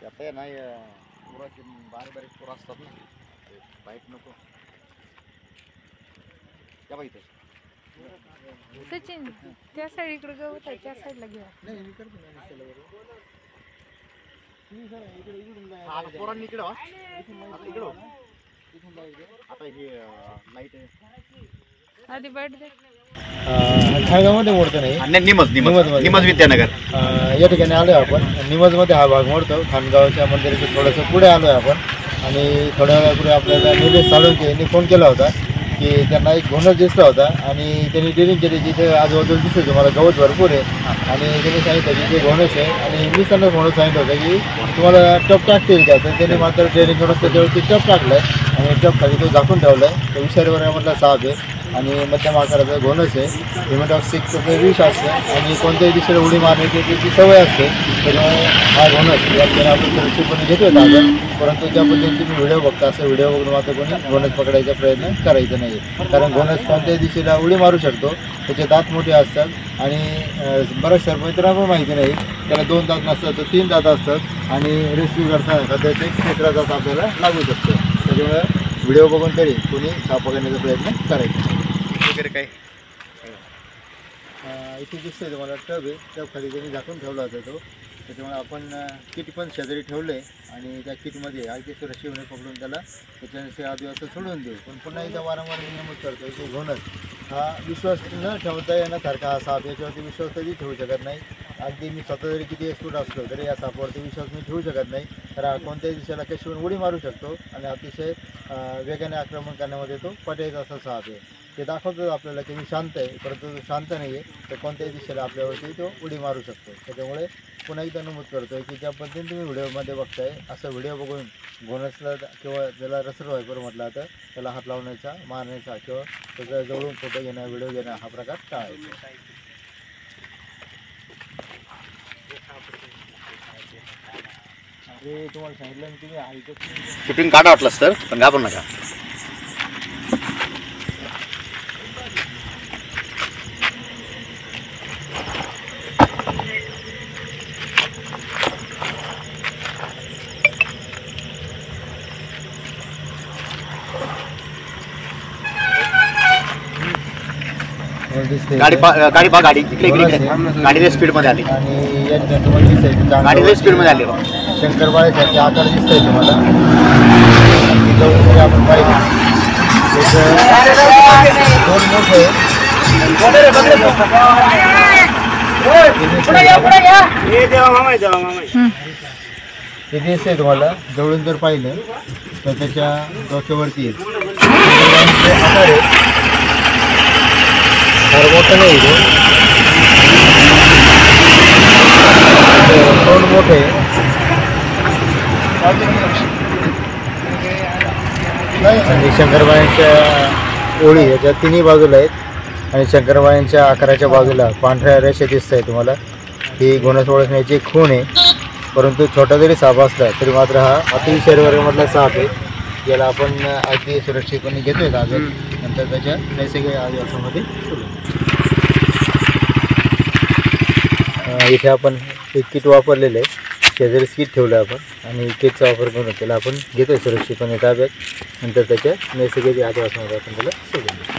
आता आहे ना पुराचे बारीक बारीक पुरा असतात ना ते पाईप नको त्या बाई सचिन त्या साईड इकडे गवत आहे त्या साईडला घ्या. नाही मी करतो ना आता पोरांनी इकडे आता इकडे आता हे लाईट आधी बैठ दे. खाळगावमध्ये मोडतो नाही, निमज विद्यानगर या ठिकाणी आलो आहे आपण. निमजमध्ये हा भाग मोडतो. खानगावच्या मंदिराच्या थोडंसं पुढे आलो आहे आपण. आणि थोड्या वेळापूर्वी आपल्याला निलेश साळुंके यांनी फोन केला होता की त्यांना एक घोणस दिसला होता आणि त्यांनी ड्रिलिंग केली. जिथे आजूबाजूला दिसतो तुम्हाला गवत भरपूर आहे आणि त्यांनी सांगितलं की ते घोणस आहे. आणि मी त्यांना म्हणून सांगितलं होतं की तुम्हाला टप टाकतील का, तर त्यांनी मात्र ड्रिलिंग करून त्याच्यावरती टप टाकलं आहे आणि टप खाली तो झाकून ठेवला आहे. तो विषारीवर म्हटलं साप आहे आणि मध्यम आकाराचा घोणस आहे. हिमोटॉक्सिक विष असतं आणि कोणत्याही दिशेला उडी मारण्याची त्याची सवय असते. त्यामुळे हा घोणस याला आपण सुरक्षितपणे घेतो आपण. परंतु ज्या पद्धतीने तुम्ही व्हिडिओ बघता असं व्हिडिओ बघून मात्र कोणी घोणस पकडायचा प्रयत्न करायचा नाही. कारण घोणस कोणत्याही दिशेला उडी मारू शकतो. त्याचे दात मोठे असतात आणि बऱ्याच सरपंचांना पण माहिती नाही त्याला 2 दात नसतात तर 3 दात असतात आणि रेस्क्यू करताना त्याचे 3रा दात आपल्याला लागू शकतो. त्याच्यामुळे व्हिडिओ बघून तरी कोणी साप पकडण्याचा प्रयत्न करायचा वगैरे काय इथे दिसतंय तुम्हाला टब आहे. टब खाली त्यांनी झाकून ठेवला होता तो. त्याच्यामुळे आपण किट पण शेजारी ठेवले आणि त्या किटमध्ये आयकेश्वर शिवणे पकडून त्याला त्याच्याने आदिवासी सोडून देऊ. पण पुन्हा एकदा वारंवार मी नमूद करतो की घोणस हा विश्वास न ठेवता येण्यासारखा हा साप. याच्यावरती विश्वास कधी ठेवू शकत नाही. अगदी मी स्वतः जरी किती एक्सपर्ट असलो तरी या सापावरती विश्वास मी ठेवू शकत नाही. तर कोणत्याही दिशेला कशी उडी मारू शकतो आणि अतिशय वेगाने आक्रमण करण्यामध्ये तो पटायचा असा साप आहे. ते दाखवतो आपल्याला की मी शांत आहे, परंतु तो शांत नाही आहे. तर कोणत्याही दिशेला आपल्यावरती तो उडी मारू शकतो. त्याच्यामुळे पुन्हा एकदा नमूद करतो की ज्या पद्धतीने तुम्ही व्हिडिओमध्ये बघताय असं व्हिडिओ बघून घोणसला किंवा ज्याला रसर व्हायपर म्हटलं तर त्याला हात लावण्याचा, मारण्याचा किंवा त्याचा जवळून फोटो घेणं, व्हिडिओ घेणं हा प्रकार टाळायचा. अरे तुम्हाला सांगितलं मी तुम्ही ऐकत शूटिंग काढा वाटलंच तर पण घाबरू नका. गाडी गाडी इकडे गाडीला स्पीडमध्ये आली आणि या ठिकाणी तुम्हाला दिसतंय गाडीला स्पीडमध्ये आली. शंकरबाळ्यासारखे आकार दिसतंय तुम्हाला. जवळ आपण पाहिजे दोन मोठे ते दिसतंय तुम्हाला. जवळून जर पाहिलं तर त्याच्या डोक्यावरती आकार आहे. फार मोठं नाही तोंड मोठे आणि शंकरबाळ्यांच्या ओळी याच्या तिन्ही बाजूला आहेत आणि शंकरबाळ्यांच्या आकाराच्या बाजूला पांढऱ्या रेषा दिसत आहे तुम्हाला. ही घोणस ओळखण्याची खूण आहे. परंतु छोटा जरी साप असला तरी मात्र हा अतिशय वर्गामधला साप आहे. याला आपण अगदी सुरक्षितपणे घेतोय अजून नंतर त्याच्या नैसर्गिक आदिवासामध्ये इथे आपण एक किट वापरलेलं आहे. शेजारी किट ठेवलं आपण आणि किटचा वापर करून त्याला आपण घेतोय सुरक्षितपणे ताब्यात. नंतर त्याच्या नैसर्गिक आदिवासामध्ये आपण त्याला सोडून देतो.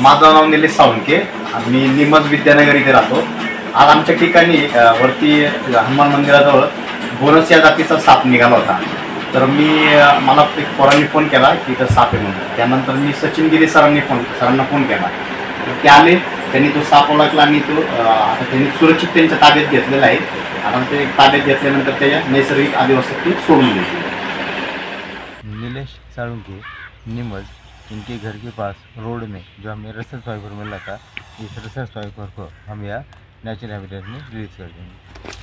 माझं नाव निलेश साळुंके. मी निमज विद्यानगर इथे राहतो. आज आमच्या ठिकाणी वरती हनुमान मंदिराजवळ घोणस या जातीचा साप निघाला होता. तर मला एक पोरांनी फोन केला की इथं साप आहे म्हणून. त्यानंतर मी सचिन गिरे सरांना फोन केला. तर ते आले, त्यांनी तो साप ओळखला आणि तो आता त्यांनी सुरक्षित त्यांच्या ताब्यात घेतलेला आहे. आता ते ताब्यात घेतल्यानंतर त्याच्या नैसर्गिक आदिवासात ती सोडून दिली. नीलेश साळुंके, निमज, इनके घर के पास रोड में जो हमें रिसर्च फाइबर मिला था, इस रिसर्च फाइबर को हम यहाँ नेचुरल हैबिटेट में रिलीज कर देंगे.